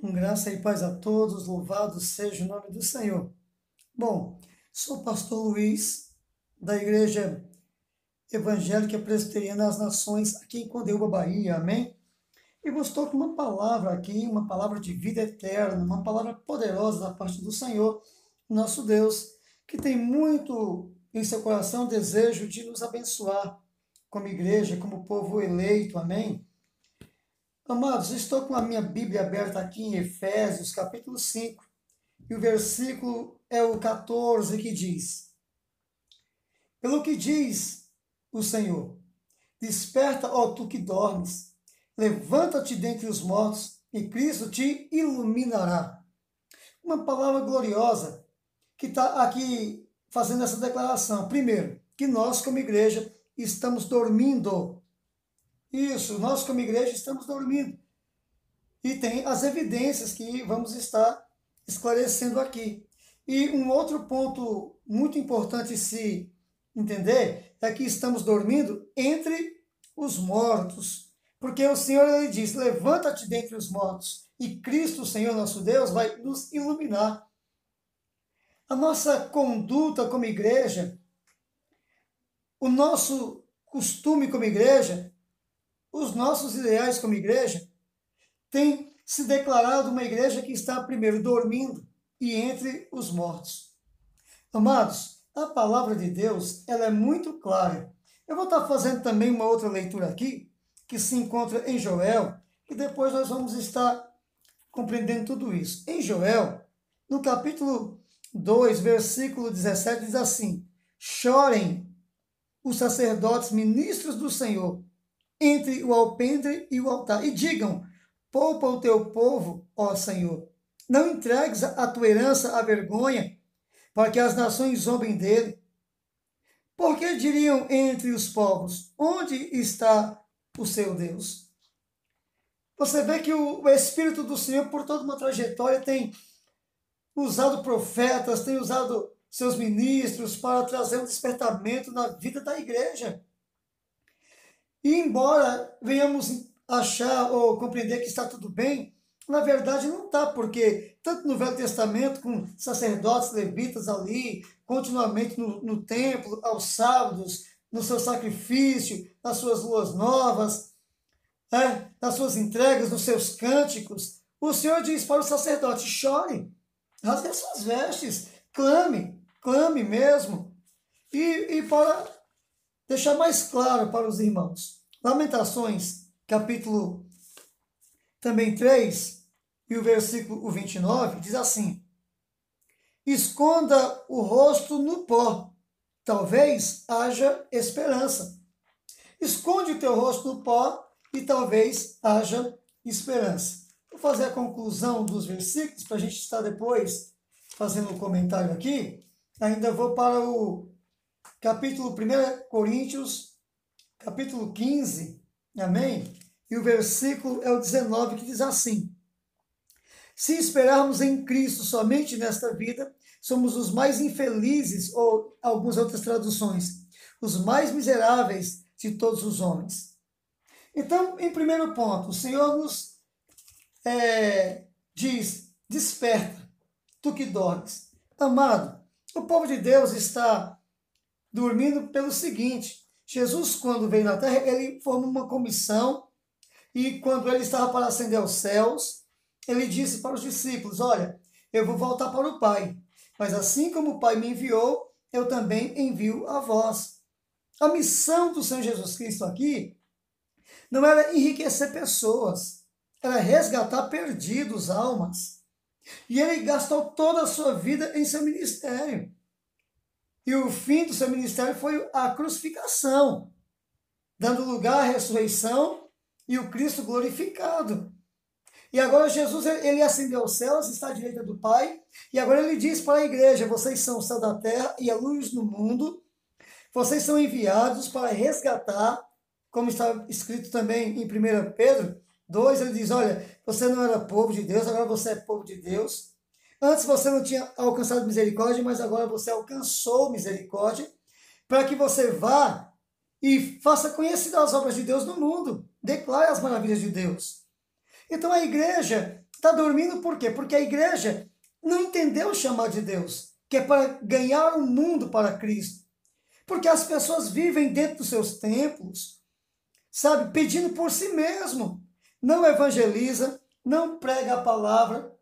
Graça e paz a todos, louvado seja o nome do Senhor. Bom, sou o pastor Luiz, da Igreja Evangélica Presbiteriana das Nações, aqui em Condeúba, Bahia, amém? E vos estou com uma palavra aqui, uma palavra de vida eterna, uma palavra poderosa da parte do Senhor, nosso Deus, que tem muito em seu coração o desejo de nos abençoar como igreja, como povo eleito, amém? Amados, estou com a minha Bíblia aberta aqui em Efésios, capítulo 5, e o versículo é o 14, que diz: Pelo que diz o Senhor, desperta, ó tu que dormes, levanta-te dentre os mortos, e Cristo te iluminará. Uma palavra gloriosa que está aqui fazendo essa declaração. Primeiro, que nós, como igreja, estamos dormindo. Isso, nós, como igreja, estamos dormindo. E tem as evidências que vamos estar esclarecendo aqui. E um outro ponto muito importante se entender é que estamos dormindo entre os mortos. Porque o Senhor ele diz: levanta-te dentre os mortos, e Cristo, o Senhor nosso Deus, vai nos iluminar. A nossa conduta como igreja, o nosso costume como igreja, os nossos ideais como igreja, tem se declarado uma igreja que está primeiro dormindo e entre os mortos. Amados, a palavra de Deus ela é muito clara. Eu vou estar fazendo também uma outra leitura aqui, que se encontra em Joel, e depois nós vamos estar compreendendo tudo isso. Em Joel, no capítulo 2, versículo 17, diz assim: chorem os sacerdotes ministros do Senhor entre o alpendre e o altar, e digam: poupa o teu povo, ó Senhor. Não entregues a tua herança à vergonha, para que as nações zombem dele. Porque diriam entre os povos: onde está o seu Deus? Você vê que o Espírito do Senhor, por toda uma trajetória, tem usado profetas, tem usado seus ministros para trazer um despertamento na vida da igreja. E embora venhamos achar ou compreender que está tudo bem, na verdade não está, porque tanto no Velho Testamento, com sacerdotes levitas ali, continuamente no templo, aos sábados, no seu sacrifício, nas suas luas novas, nas suas entregas, nos seus cânticos, o Senhor diz para o sacerdote: chore, rasgue as suas vestes, clame, clame mesmo. E para deixar mais claro para os irmãos, Lamentações, capítulo também 3, e o versículo 29, diz assim: esconda o rosto no pó, talvez haja esperança. Esconde o teu rosto no pó e talvez haja esperança. Vou fazer a conclusão dos versículos para a gente estar depois fazendo um comentário aqui. Ainda vou para o capítulo 1 Coríntios, capítulo 15, amém? E o versículo é o 19, que diz assim: se esperarmos em Cristo somente nesta vida, somos os mais infelizes, ou algumas outras traduções, os mais miseráveis de todos os homens. Então, em primeiro ponto, o Senhor nos diz: desperta, tu que dormes. Amado, o povo de Deus está dormindo pelo seguinte: Jesus, quando veio na terra, ele formou uma comissão, e quando ele estava para ascender aos céus, ele disse para os discípulos: olha, eu vou voltar para o Pai, mas assim como o Pai me enviou, eu também envio a vós. A missão do Senhor Jesus Cristo aqui não era enriquecer pessoas, era resgatar perdidos, almas. E ele gastou toda a sua vida em seu ministério. E o fim do seu ministério foi a crucificação, dando lugar à ressurreição e o Cristo glorificado. E agora Jesus, ele ascendeu aos céus, está à direita do Pai, e agora ele diz para a igreja: vocês são o sal da terra e a luz no mundo, vocês são enviados para resgatar, como está escrito também em 1 Pedro 2, ele diz: olha, você não era povo de Deus, agora você é povo de Deus. Antes você não tinha alcançado misericórdia, mas agora você alcançou misericórdia, para que você vá e faça conhecidas as obras de Deus no mundo. Declare as maravilhas de Deus. Então a igreja, Está dormindo por quê? Porque a igreja não entendeu o chamado de Deus, que é para ganhar o mundo para Cristo. Porque as pessoas vivem dentro dos seus templos, sabe, pedindo por si mesmo. Não evangeliza, não prega a palavra.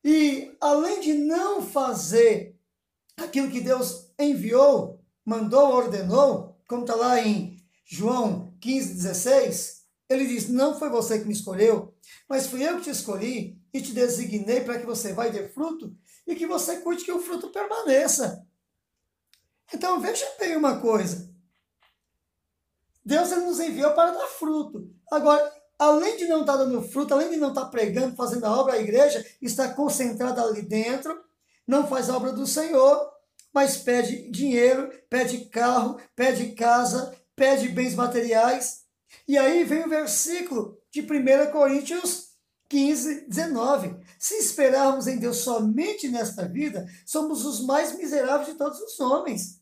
E além de não fazer aquilo que Deus enviou, mandou, ordenou, como está lá em João 15,16, ele diz, não foi você que me escolheu, mas fui eu que te escolhi e te designei para que você vá e dê fruto e que você cuide que o fruto permaneça. Então veja bem uma coisa, Deus ele nos enviou para dar fruto. Agora, além de não estar dando fruto, além de não estar pregando, fazendo a obra, a igreja está concentrada ali dentro, não faz a obra do Senhor, mas pede dinheiro, pede carro, pede casa, pede bens materiais. E aí vem o versículo de 1 Coríntios 15:19. Se esperarmos em Deus somente nesta vida, somos os mais miseráveis de todos os homens.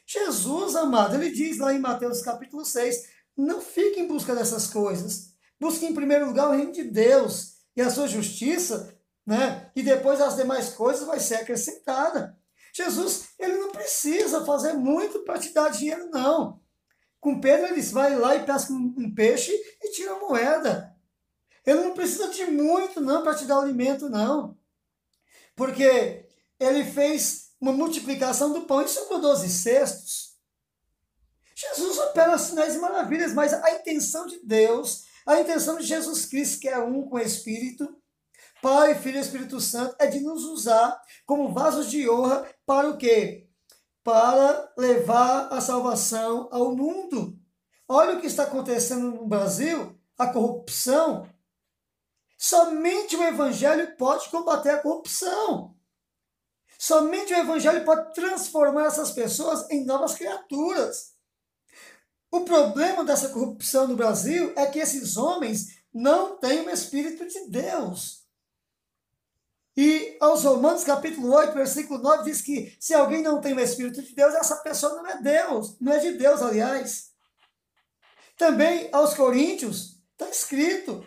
Jesus, amado, ele diz lá em Mateus capítulo 6, não fique em busca dessas coisas. Busque em primeiro lugar o reino de Deus e a sua justiça, né? E depois as demais coisas vai ser acrescentada. Jesus, ele não precisa fazer muito para te dar dinheiro, não. Com Pedro, ele disse, vai lá e pesca um peixe e tira a moeda. Ele não precisa de muito, não, para te dar alimento, não. Porque ele fez uma multiplicação do pão e sobrou 12 cestos. Jesus opera sinais e maravilhas, mas a intenção de Deus, a intenção de Jesus Cristo, que é um com o Espírito, Pai, Filho e Espírito Santo, é de nos usar como vasos de honra para o quê? Para levar a salvação ao mundo. Olha o que está acontecendo no Brasil, a corrupção. Somente o Evangelho pode combater a corrupção. Somente o Evangelho pode transformar essas pessoas em novas criaturas. O problema dessa corrupção no Brasil é que esses homens não têm o Espírito de Deus. E aos Romanos, capítulo 8, versículo 9, diz que se alguém não tem o Espírito de Deus, essa pessoa não é Deus, não é de Deus, aliás. Também aos Coríntios, está escrito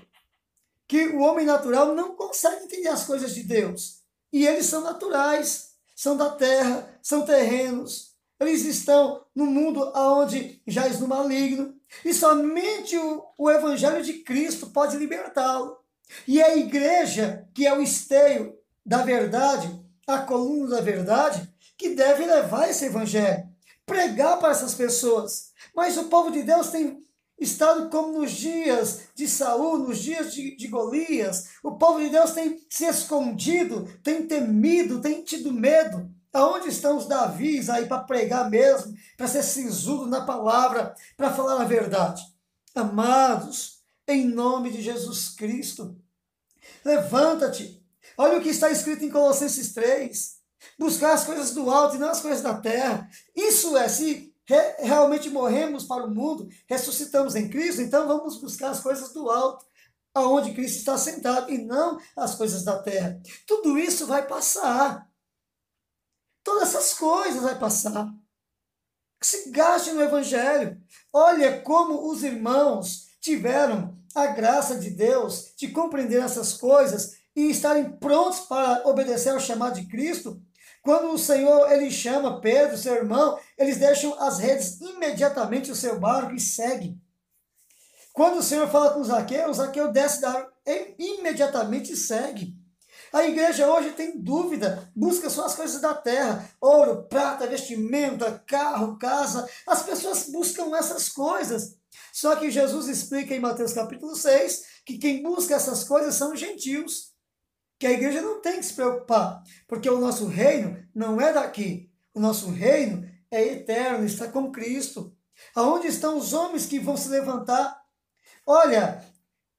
que o homem natural não consegue entender as coisas de Deus. E eles são naturais, são da terra, são terrenos. Eles estão no mundo onde jaz no maligno. E somente o Evangelho de Cristo pode libertá-lo. E a igreja, que é o esteio da verdade, a coluna da verdade, que deve levar esse Evangelho, pregar para essas pessoas. Mas o povo de Deus tem estado como nos dias de Saul, nos dias de Golias. O povo de Deus tem se escondido, tem temido, tem tido medo. Aonde estão os Davis aí para pregar mesmo, para ser sisudo na palavra, para falar a verdade? Amados, em nome de Jesus Cristo, levanta-te. Olha o que está escrito em Colossenses 3. Buscar as coisas do alto e não as coisas da terra. Isso é, se realmente morremos para o mundo, ressuscitamos em Cristo, então vamos buscar as coisas do alto, aonde Cristo está sentado, e não as coisas da terra. Tudo isso vai passar. Todas essas coisas vai passar. Se gaste no Evangelho. Olha como os irmãos tiveram a graça de Deus de compreender essas coisas e estarem prontos para obedecer ao chamado de Cristo. Quando o Senhor ele chama Pedro, seu irmão, eles deixam as redes imediatamente o seu barco e seguem. Quando o Senhor fala com o Zaqueu desce da árvore imediatamente segue. A igreja hoje tem dúvida, busca só as coisas da terra, ouro, prata, vestimenta, carro, casa. As pessoas buscam essas coisas. Só que Jesus explica em Mateus capítulo 6 que quem busca essas coisas são os gentios. Que a igreja não tem que se preocupar, porque o nosso reino não é daqui. O nosso reino é eterno, está com Cristo. Aonde estão os homens que vão se levantar? Olha,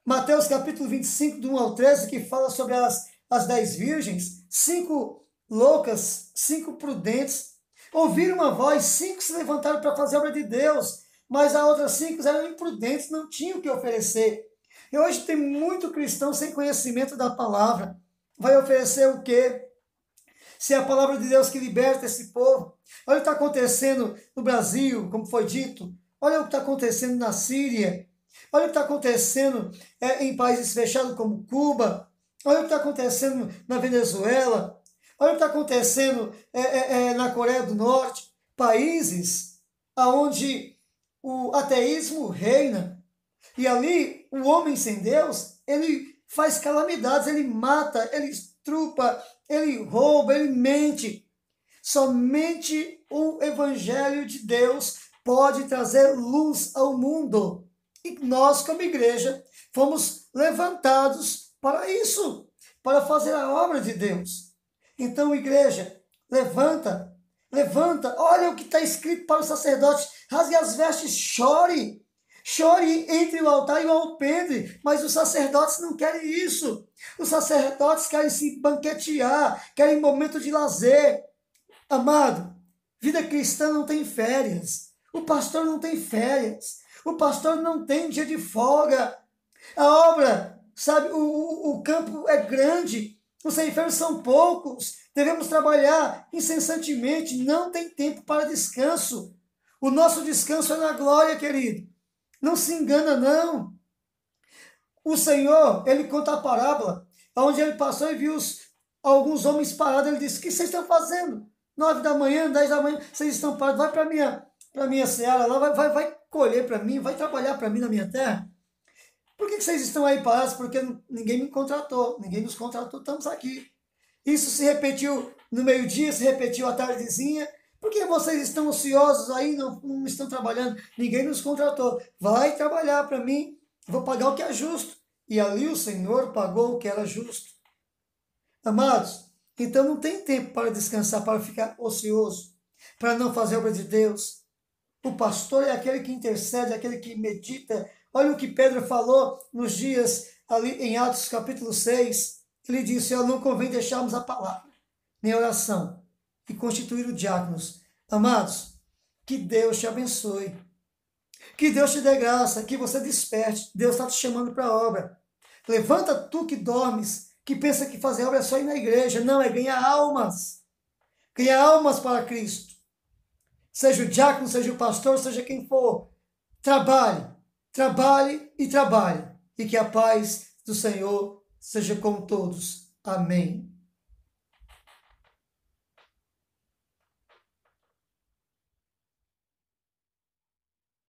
Mateus capítulo 25, do 1 ao 13, que fala sobre as 10 virgens, 5 loucas, 5 prudentes, ouviram uma voz, 5 se levantaram para fazer a obra de Deus, mas as outras 5 eram imprudentes, não tinham o que oferecer. E hoje tem muito cristão sem conhecimento da palavra. Vai oferecer o quê? Se é a palavra de Deus que liberta esse povo. Olha o que está acontecendo no Brasil, como foi dito. Olha o que está acontecendo na Síria. Olha o que está acontecendo em países fechados como Cuba. olha o que está acontecendo na Venezuela, olha o que está acontecendo na Coreia do Norte, países onde o ateísmo reina, e ali o homem sem Deus, ele faz calamidades, ele mata, ele estrupa, ele rouba, ele mente. Somente o Evangelho de Deus pode trazer luz ao mundo. E nós, como igreja, fomos levantados para isso, para fazer a obra de Deus. Então, igreja, levanta, levanta, olha o que está escrito para os sacerdotes, rasgue as vestes, chore. Chore entre o altar e o alpendre, mas os sacerdotes não querem isso. Os sacerdotes querem se banquetear, querem momento de lazer. Amado, vida cristã não tem férias. O pastor não tem férias. O pastor não tem dia de folga. A obra, sabe, o campo é grande. Os ceifeiros são poucos. Devemos trabalhar incessantemente. Não tem tempo para descanso. O nosso descanso é na glória, querido. Não se engana, não. O Senhor, ele conta a parábola, onde ele passou e viu alguns homens parados. Ele disse: o que vocês estão fazendo? 9 da manhã, 10 da manhã, vocês estão parados. Vai para minha seara lá, vai colher para mim, vai trabalhar para mim na minha terra. Por que vocês estão aí parados? Porque ninguém me contratou, ninguém nos contratou, estamos aqui. Isso se repetiu no meio-dia, se repetiu à tardezinha. Por que vocês estão ociosos aí, não estão trabalhando? Ninguém nos contratou. Vai trabalhar para mim, vou pagar o que é justo. E ali o Senhor pagou o que era justo. Amados, então não tem tempo para descansar, para ficar ocioso, para não fazer a obra de Deus. O pastor é aquele que intercede, aquele que medita. Olha o que Pedro falou nos dias ali em Atos capítulo 6. Ele disse: não convém deixarmos a palavra, nem a oração, e constituir o diáconos. Amados, que Deus te abençoe. Que Deus te dê graça, que você desperte. Deus está te chamando para a obra. Levanta tu que dormes, que pensa que fazer obra é só ir na igreja. Não, é ganhar almas. Ganhar almas para Cristo. Seja o diácono, seja o pastor, seja quem for. Trabalhe, trabalhe e trabalhe. E que a paz do Senhor seja com todos. Amém.